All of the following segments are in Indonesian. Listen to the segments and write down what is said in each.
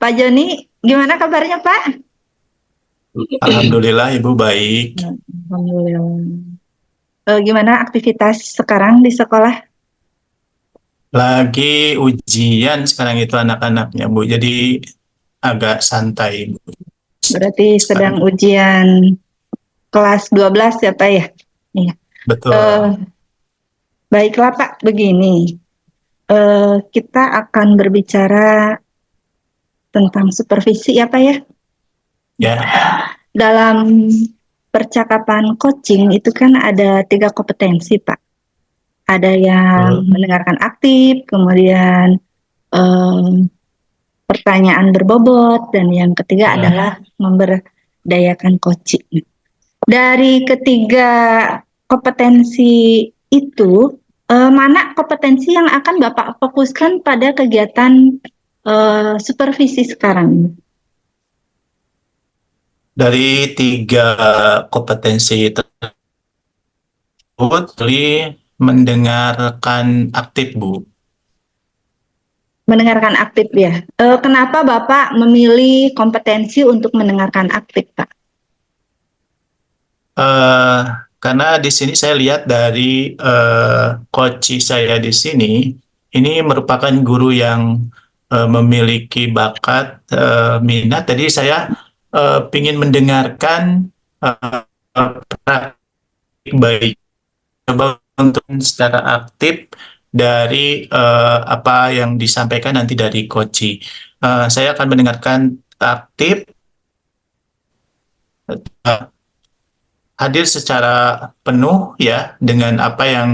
Pak Joni, gimana kabarnya Pak? Alhamdulillah Ibu baik. Alhamdulillah. Gimana aktivitas sekarang di sekolah? Lagi ujian sekarang itu anak-anaknya Bu, jadi agak santai Bu Berarti sedang sekarang. ujian kelas 12 ya Pak ya? Iya. Eh, Betul. Baiklah Pak, begini. Kita akan berbicara tentang supervisi ya Pak ya? Ya. Dalam percakapan coaching itu kan ada 3 kompetensi Pak. Ada yang Betul. mendengarkan aktif, kemudian eh, pertanyaan berbobot, dan yang ketiga Ya. adalah memberdayakan coaching. Dari ketiga kompetensi itu, mana kompetensi yang akan Bapak fokuskan pada kegiatan supervisi sekarang? Dari tiga kompetensi tersebut, mendengarkan aktif Bu. Mendengarkan aktif ya. Kenapa Bapak memilih kompetensi untuk mendengarkan aktif, Pak? Eh, karena di sini saya lihat dari coach saya di sini, ini merupakan guru yang memiliki bakat, minat. Jadi saya ingin mendengarkan praktik baik, coba untuk secara aktif dari apa yang disampaikan nanti dari coach. Saya akan mendengarkan aktif, eh, hadir secara penuh ya dengan apa yang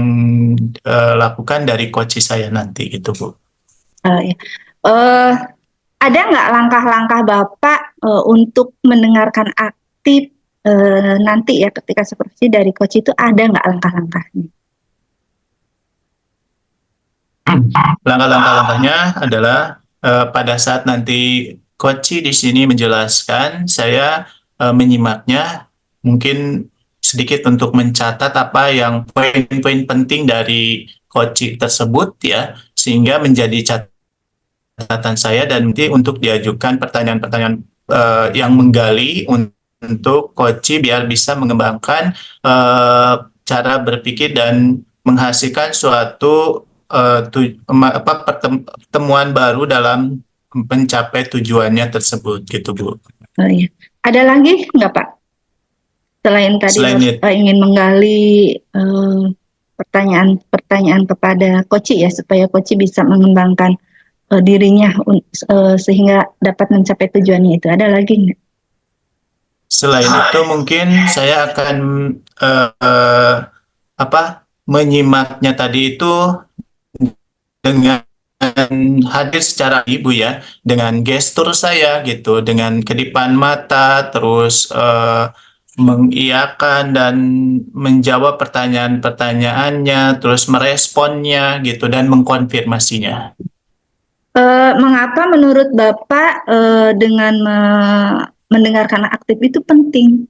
lakukan dari coach saya nanti gitu Bu. Ya. Eh, ada nggak langkah-langkah Bapak untuk mendengarkan aktif nanti ya ketika supervisi dari coach itu ada nggak langkah-langkahnya? Langkah-langkahnya adalah pada saat nanti coach di sini menjelaskan, saya menyimaknya, mungkin sedikit untuk mencatat apa yang poin-poin penting dari coach tersebut ya, sehingga menjadi catatan saya dan nanti untuk diajukan pertanyaan-pertanyaan yang menggali untuk coach biar bisa mengembangkan cara berpikir dan menghasilkan suatu pertemuan baru dalam mencapai tujuannya tersebut gitu Bu. Ya. Ada lagi nggak Pak? Selain tadi Selain itu, Bapak ingin menggali pertanyaan-pertanyaan kepada coach ya supaya coach bisa mengembangkan dirinya sehingga dapat mencapai tujuannya itu. Ada lagi nggak? selain itu mungkin saya akan eh, eh, apa menyimaknya tadi itu dengan hadir secara ibu ya, dengan gestur saya gitu, dengan kedipan mata, terus mengiyakan dan menjawab pertanyaan-pertanyaannya, terus meresponnya gitu dan mengkonfirmasinya. Mengapa menurut Bapak dengan mendengarkan aktif itu penting?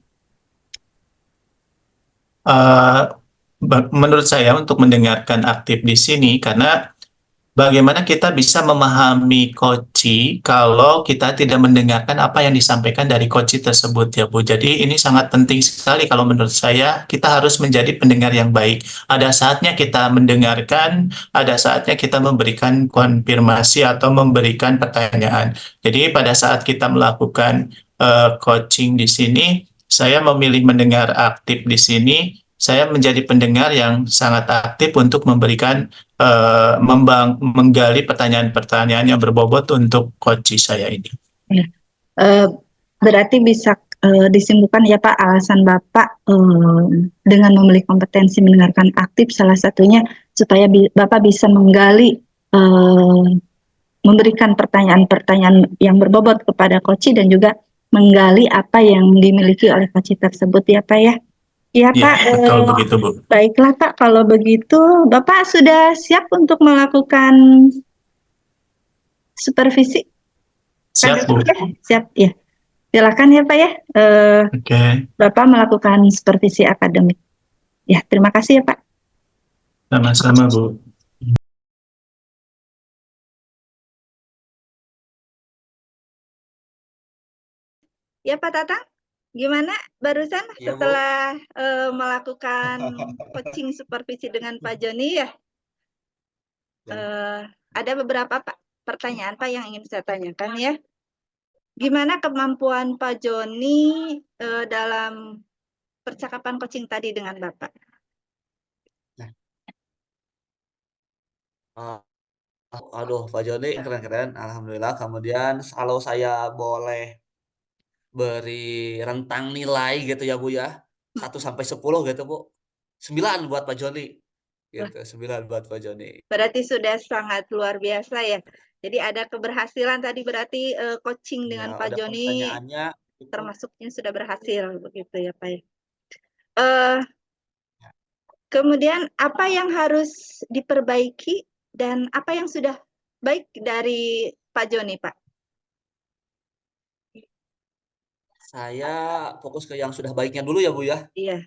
Eh, Menurut saya untuk mendengarkan aktif di sini karena bagaimana kita bisa memahami koci kalau kita tidak mendengarkan apa yang disampaikan dari koci tersebut ya Bu. Jadi ini sangat penting sekali kalau menurut saya kita harus menjadi pendengar yang baik. Ada saatnya kita mendengarkan, ada saatnya kita memberikan konfirmasi atau memberikan pertanyaan. Jadi pada saat kita melakukan coaching di sini, saya memilih mendengar aktif di sini. Saya menjadi pendengar yang sangat aktif untuk memberikan menggali pertanyaan-pertanyaan yang berbobot untuk coach saya ini. Ya. Eh, Berarti bisa disimpulkan ya Pak, alasan Bapak dengan memilih kompetensi mendengarkan aktif salah satunya supaya Bapak bisa menggali, eh, memberikan pertanyaan-pertanyaan yang berbobot kepada coach dan juga menggali apa yang dimiliki oleh coach tersebut ya Pak ya. Ya Ya, Pak, betul begitu Bu. baiklah Pak, kalau begitu Bapak sudah siap untuk melakukan supervisi Siap akademik Bu. ya? Siap ya. Silakan ya Pak ya. Oke, Bapak melakukan supervisi akademik. Ya, terima kasih ya Pak. sama-sama Bu. Ya Pak Tatang, gimana barusan Iya, Bu. setelah melakukan coaching supervisi dengan Pak Joni ya, Ya. eh, ada beberapa Pak pertanyaan Pak yang ingin saya tanyakan ya. Gimana kemampuan Pak Joni dalam percakapan coaching tadi dengan Bapak? Nah, uh, aduh, Pak Joni keren-keren. Alhamdulillah. Kemudian kalau saya boleh beri rentang nilai gitu ya, Bu ya. 1 sampai 10 gitu, Bu. 9 buat Pak Joni. Wah, Gitu, 9 buat Pak Joni. berarti sudah sangat luar biasa ya. Jadi ada keberhasilan tadi berarti coaching Ya, dengan Pak ada Joni pertanyaannya itu. termasuknya sudah berhasil begitu ya Pak ya. Eh, Kemudian apa yang harus diperbaiki dan apa yang sudah baik dari Pak Joni, Pak? Saya fokus ke yang sudah baiknya dulu ya, Bu ya. Iya,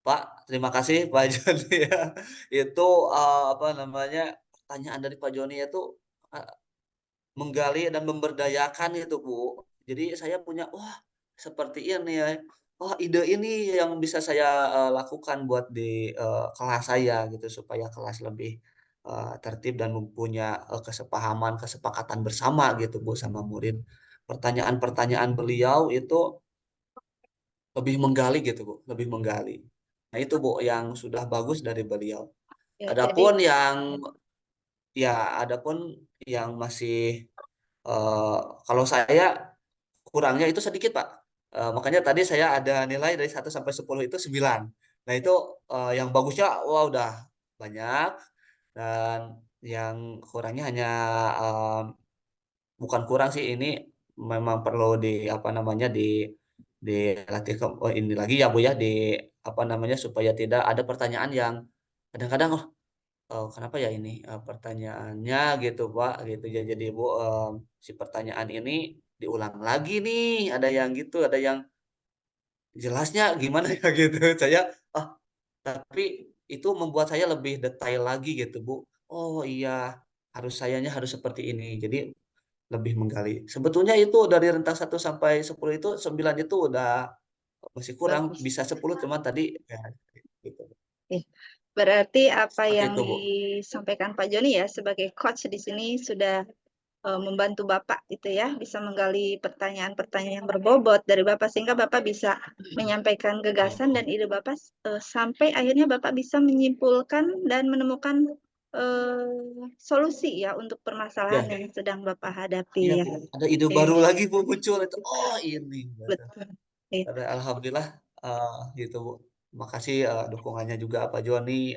Pak, terima kasih Pak Joni ya. Itu apa namanya? Pertanyaan dari Pak Joni itu uh, menggali dan memberdayakan itu, Bu. Jadi saya punya, wah, seperti ini ya. Wah, ide ini yang bisa saya lakukan buat di kelas saya gitu supaya kelas lebih tertib dan mempunyai kesepahaman, kesepakatan bersama gitu, Bu, sama murid. Pertanyaan-pertanyaan beliau itu lebih menggali gitu, Bu, lebih menggali. Nah, itu, Bu, yang sudah bagus dari beliau. ya, Adapun jadi yang ya, adapun yang masih eh, kalau saya kurangnya itu sedikit, Pak. Makanya tadi saya ada nilai dari 1 sampai 10 itu 9. Nah, itu yang bagusnya wah udah banyak dan yang kurangnya hanya eh, bukan kurang sih ini memang perlu di apa namanya dilatih ini lagi ya Bu ya di apa namanya supaya tidak ada pertanyaan yang kadang-kadang kenapa ya ini pertanyaannya gitu Pak gitu ya jadi Bu si pertanyaan ini diulang lagi nih ada yang gitu ada yang jelasnya gimana ya gitu saya ah tapi itu membuat saya lebih detail lagi gitu Bu oh iya sayanya harus seperti ini jadi lebih menggali sebetulnya itu dari rentang 1 sampai 10 itu 9 itu udah masih kurang bagus. bisa 10 cuman tadi ya gitu Eh, Berarti apa seperti yang itu Bu disampaikan Pak Joni ya sebagai coach di sini sudah membantu Bapak itu ya, bisa menggali pertanyaan-pertanyaan yang berbobot dari Bapak sehingga Bapak bisa menyampaikan ya gagasan dan ide Bapak sampai akhirnya Bapak bisa menyimpulkan dan menemukan solusi ya untuk permasalahan ya yang sedang Bapak hadapi iya ya. Bu ada ide baru Iya, lagi Bu muncul itu oh ini gitu. betul. Iya, Alhamdulillah gitu Bu makasih dukungannya juga Pak Joni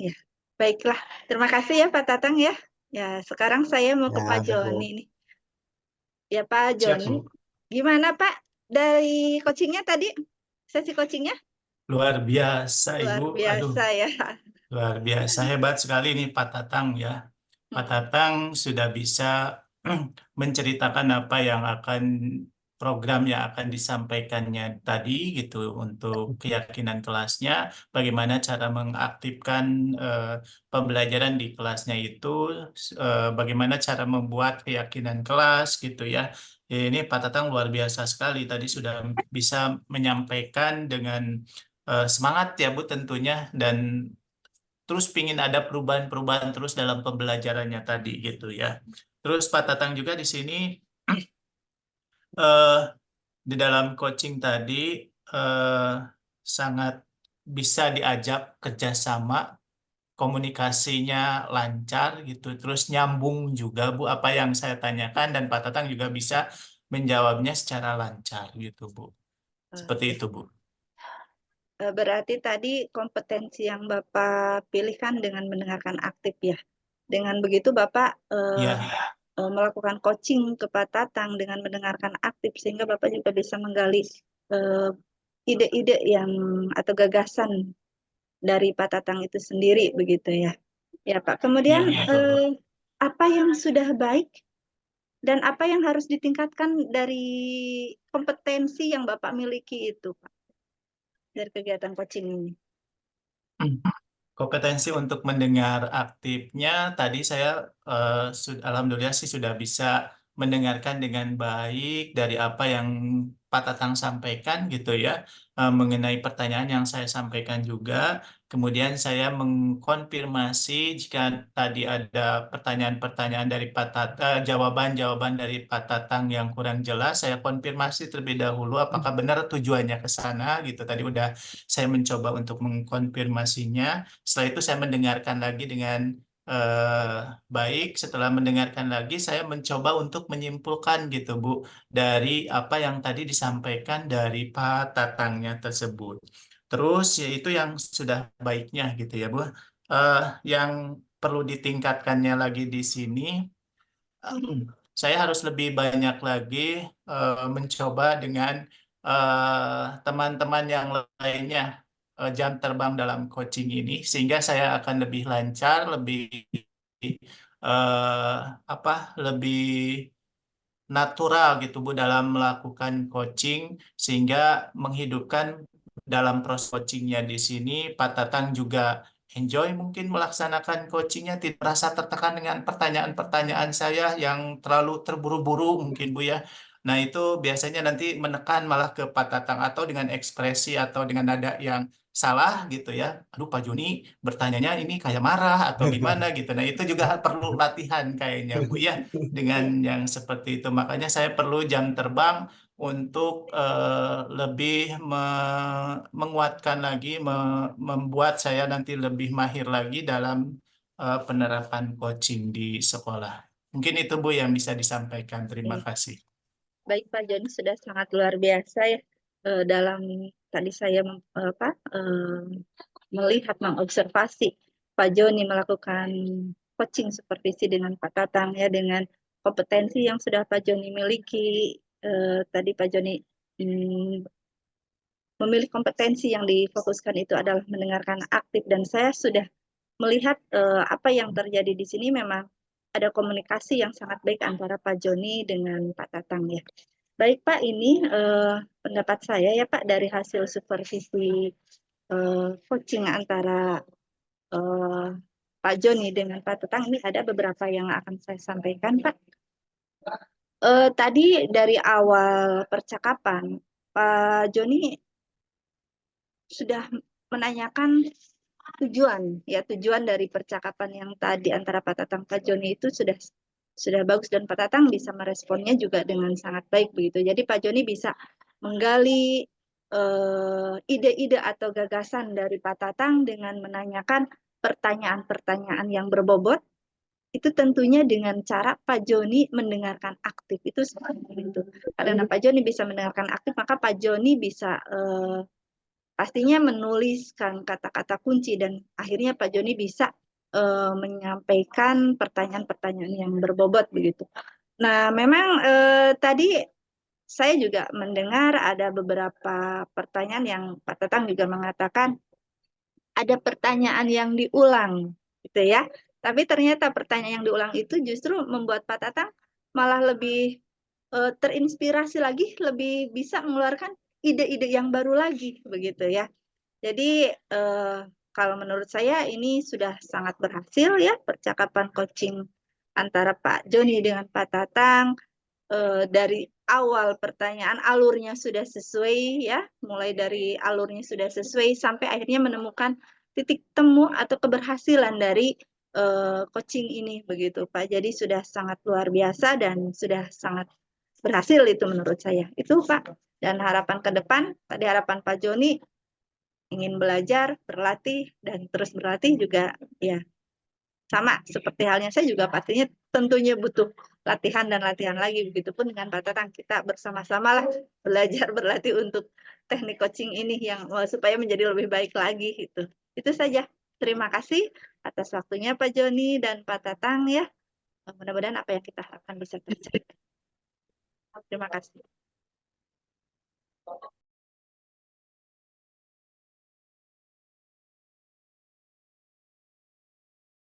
iya. Baiklah, terima kasih ya Pak Tatang ya. Ya, sekarang saya mau ke Pak ya Joni Bu nih. Ya Pak Siap, Joni, Bu. gimana Pak dari coachingnya tadi? Sesi coachingnya? Luar biasa, Luar Ibu. Aduh, biasa ya. luar biasa hebat sekali nih Pak Tatang ya. Pak Tatang sudah bisa menceritakan apa yang akan program yang akan disampaikannya tadi gitu untuk keyakinan kelasnya, bagaimana cara mengaktifkan pembelajaran di kelasnya itu, bagaimana cara membuat keyakinan kelas gitu ya. Ya, ini Pak Tatang luar biasa sekali. Tadi sudah bisa menyampaikan dengan semangat ya Bu tentunya dan terus pingin ada perubahan-perubahan terus dalam pembelajarannya tadi gitu ya. Terus Pak Tatang juga di sini eh, di dalam coaching tadi eh, sangat bisa diajak kerjasama, komunikasinya lancar gitu, terus nyambung juga Bu apa yang saya tanyakan dan Pak Tatang juga bisa menjawabnya secara lancar gitu Bu. Seperti Oke. itu Bu. Berarti tadi kompetensi yang Bapak pilihkan dengan mendengarkan aktif ya. Dengan begitu Bapak Ya, melakukan coaching ke Pak Tatang dengan mendengarkan aktif sehingga Bapak juga bisa menggali eh, ide-ide yang atau gagasan dari Pak Tatang itu sendiri begitu ya. Ya Pak. Kemudian ya betul Bu. apa yang sudah baik dan apa yang harus ditingkatkan dari kompetensi yang Bapak miliki itu Pak dari kegiatan coaching ini? Kompetensi untuk mendengar aktifnya tadi saya alhamdulillah sih sudah bisa mendengarkan dengan baik dari apa yang Pak Tatang sampaikan gitu ya, mengenai pertanyaan yang saya sampaikan juga. Kemudian saya mengkonfirmasi jika tadi ada pertanyaan-pertanyaan dari Pak Tatang, jawaban-jawaban dari Pak Tatang yang kurang jelas, saya konfirmasi terlebih dahulu apakah benar tujuannya ke sana gitu. Tadi udah saya mencoba untuk mengkonfirmasinya. Setelah itu saya mendengarkan lagi dengan eh, baik. Setelah mendengarkan lagi, saya mencoba untuk menyimpulkan gitu, Bu, dari apa yang tadi disampaikan dari Pak Tatangnya tersebut. Terus yaitu yang sudah baiknya gitu ya, Bu. Eh, yang perlu ditingkatkannya lagi di sini, saya harus lebih banyak lagi mencoba dengan teman-teman yang lainnya jam terbang dalam coaching ini, sehingga saya akan lebih lancar, lebih apa, lebih natural gitu Bu dalam melakukan coaching, sehingga menghidupkan dalam proses coachingnya di sini Pak Tatang juga enjoy mungkin melaksanakan coachingnya, tidak merasa tertekan dengan pertanyaan-pertanyaan saya yang terlalu terburu-buru mungkin Bu ya. Nah itu biasanya nanti menekan malah ke Pak Tatang, atau dengan ekspresi atau dengan nada yang salah gitu ya. Aduh Pak Joni bertanyanya ini kayak marah atau gimana gitu. Nah itu juga perlu latihan kayaknya Bu ya, dengan yang seperti itu. Makanya saya perlu jam terbang untuk lebih menguatkan lagi, membuat saya nanti lebih mahir lagi dalam penerapan coaching di sekolah. Mungkin itu Bu yang bisa disampaikan. Terima kasih. Baik Pak Joni, sudah sangat luar biasa ya dalam tadi saya melihat mengobservasi Pak Joni melakukan coaching supervisi dengan Pak Tatang ya, dengan kompetensi yang sudah Pak Joni miliki. Tadi Pak Joni memilih kompetensi yang difokuskan itu adalah mendengarkan aktif, dan saya sudah melihat apa yang terjadi di sini. Memang ada komunikasi yang sangat baik antara Pak Joni dengan Pak Tatang ya. Baik Pak, ini pendapat saya ya Pak dari hasil supervisi coaching antara eh, Pak Joni dengan Pak Tatang. Ini ada beberapa yang akan saya sampaikan Pak. Tadi dari awal percakapan Pak Joni sudah menanyakan tujuan dari percakapan yang tadi antara Pak Tatang Pak Joni itu sudah bagus, dan Pak Tatang bisa meresponnya juga dengan sangat baik begitu. Jadi Pak Joni bisa menggali ide-ide atau gagasan dari Pak Tatang dengan menanyakan pertanyaan-pertanyaan yang berbobot, itu tentunya dengan cara Pak Joni mendengarkan aktif. Itu seperti itu. Karena Pak Joni bisa mendengarkan aktif, maka Pak Joni bisa pastinya menuliskan kata-kata kunci, dan akhirnya Pak Joni bisa menyampaikan pertanyaan-pertanyaan yang berbobot begitu. Nah, memang tadi saya juga mendengar ada beberapa pertanyaan yang Pak Tatang juga mengatakan ada pertanyaan yang diulang, gitu ya. Tapi ternyata pertanyaan yang diulang itu justru membuat Pak Tatang malah lebih terinspirasi lagi, lebih bisa mengeluarkan ide-ide yang baru lagi, begitu ya. Jadi kalau menurut saya ini sudah sangat berhasil ya percakapan coaching antara Pak Joni dengan Pak Tatang. Dari awal pertanyaan alurnya sudah sesuai ya, mulai dari alurnya sudah sesuai sampai akhirnya menemukan titik temu atau keberhasilan dari coaching ini begitu Pak. Jadi sudah sangat luar biasa dan sudah sangat berhasil itu menurut saya. Itu Pak. Dan harapan ke depan, tadi harapan Pak Joni ingin belajar, berlatih, dan terus berlatih juga ya sama seperti halnya saya juga pastinya tentunya butuh latihan dan latihan lagi. Begitupun dengan Pak Tatang, kita bersama-sama lah belajar berlatih untuk teknik coaching ini yang supaya menjadi lebih baik lagi gitu. Itu saja. Terima kasih atas waktunya Pak Joni dan Pak Tatang ya. Mudah-mudahan apa yang kita harapkan bisa terjadi. Terima kasih.